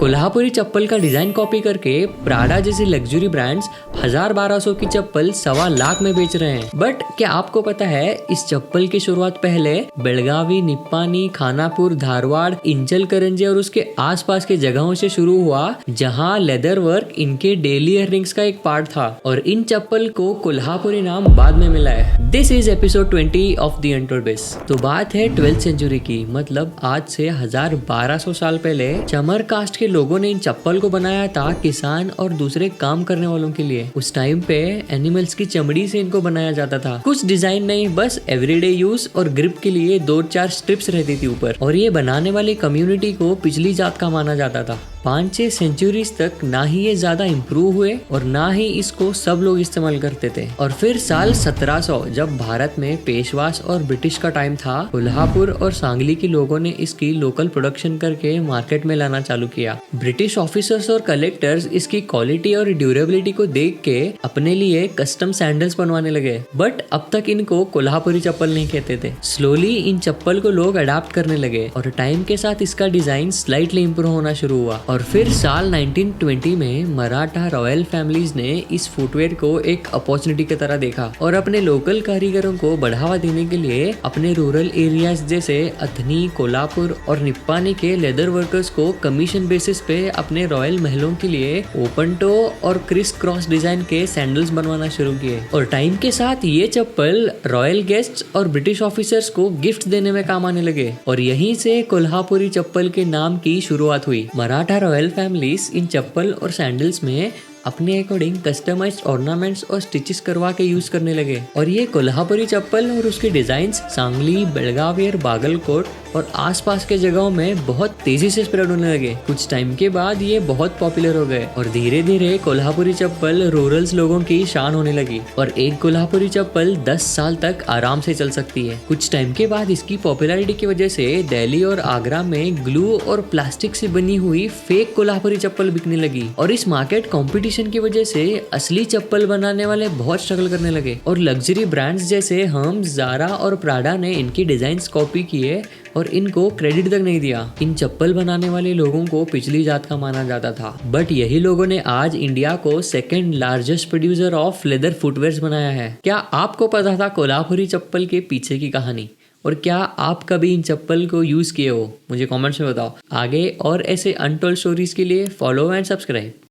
कोल्हापुरी चप्पल का design copy करके Prada जैसे लग्जरी ब्रांड्स 1000-1200 की चप्पल 1.25 लाख में बेच रहे हैं। बट क्या आपको पता है इस चप्पल की शुरुआत पहले बेलगावी, निप्पानी, खानापुर, धारवाड़, इंचलकरंजी और उसके आसपास के जगहों से शुरू हुआ, जहां लेदर वर्क इनके डेली अर्निंग्स का एक पार्ट था और इन चप्पल को कोल्हापुरी नाम बाद में मिला है। This is episode 20 of the untold बिस। तो बात है 12th सेंचुरी की, मतलब आज से 1200 साल पहले चमर कास्ट के लोगों ने इन चप्पल को बनाया था किसान और दूसरे काम करने वालों के लिए। उस टाइम पे एनिमल्स की चमड़ी से इनको बनाया जाता था। कुछ डिजाइन नहीं, बस एवरीडे यूज और ग्रिप के लिए 2-4 स्ट्रिप्स रहती थी ऊपर। और ये बनाने वाली कम्युनिटी को पिछली जात का माना जाता था। 5-6 सेंचुरीज तक ना ही ये ज्यादा इम्प्रूव हुए और ना ही इसको सब लोग इस्तेमाल करते थे। और फिर साल 1700 जब भारत में पेशवास और ब्रिटिश का टाइम था, कोल्हापुर और सांगली के लोगों ने इसकी लोकल प्रोडक्शन करके मार्केट में लाना चालू किया। ब्रिटिश ऑफिसर्स और कलेक्टर्स इसकी क्वालिटी और ड्यूरेबिलिटी को देख के अपने लिए कस्टम सैंडल्स बनवाने लगे। बट अब तक इनको कोल्हापुरी चप्पल नहीं कहते थे। स्लोली इन चप्पल को लोग अडाप्ट करने लगे और टाइम के साथ इसका डिजाइन स्लाइटली इम्प्रूव होना शुरू हुआ। और फिर साल 1920 में मराठा रॉयल फैमिलीज ने इस फुटवेयर को एक अपॉर्चुनिटी की तरह देखा और अपने लोकल कारीगरों को बढ़ावा देने के लिए अपने रूरल एरियाज जैसे अथनी, कोल्हापुर और निप्पानी के लेदर वर्कर्स को कमीशन बेसिस पे अपने रॉयल महलों के लिए ओपन टो और क्रिस क्रॉस डिजाइन के सैंडल्स बनवाना शुरू किए। और टाइम के साथ ये चप्पल रॉयल गेस्ट्स और ब्रिटिश ऑफिसर्स को गिफ्ट देने में काम आने लगे और यहीं से कोल्हापुरी चप्पल के नाम की शुरुआत हुई। मराठा रॉयल फैमिलीज इन चप्पल और सैंडल्स में अपने अकॉर्डिंग कस्टमाइज्ड ऑर्नामेंट्स और स्टिचेस करवा के यूज करने लगे। और ये कोल्हापुरी चप्पल और उसके डिजाइन्स सांगली, बेलगावी और बागलकोट और आसपास के जगहों में बहुत तेजी से स्प्रेड होने लगे। कुछ टाइम के बाद ये बहुत पॉपुलर हो गए और धीरे धीरे कोल्हापुरी चप्पल रूरल्स लोगों की शान होने लगी। और एक कोल्हापुरी चप्पल 10 साल तक आराम से चल सकती है। कुछ टाइम के बाद इसकी पॉपुलैरिटी की वजह से दिल्ली और आगरा में ग्लू और प्लास्टिक से बनी हुई फेक कोल्हापुरी चप्पल बिकने लगी। और इस मार्केट कॉम्पिटिशन की वजह से असली चप्पल बनाने वाले बहुत स्ट्रगल करने लगे और लग्जरी ब्रांड्स जैसे हम्स, ज़ारा और प्राडा ने इनकी डिजाइन्स कॉपी किए और इनको क्रेडिट तक नहीं दिया। इन चप्पल बनाने वाले लोगों को पिछली जात का माना जाता था। बट यही लोगों ने आज इंडिया को second largest producer of leather footwears बनाया है। क्या आपको पता था कोल्हापुरी चप्पल के पीछे की कहानी? और क्या आप कभी इन चप्पल को यूज किए हो? मुझे कमेंट्स में बताओ। आगे और ऐसे अनटोल्ड स्टोरीज के लिए फॉलो एंड सब्सक्राइब।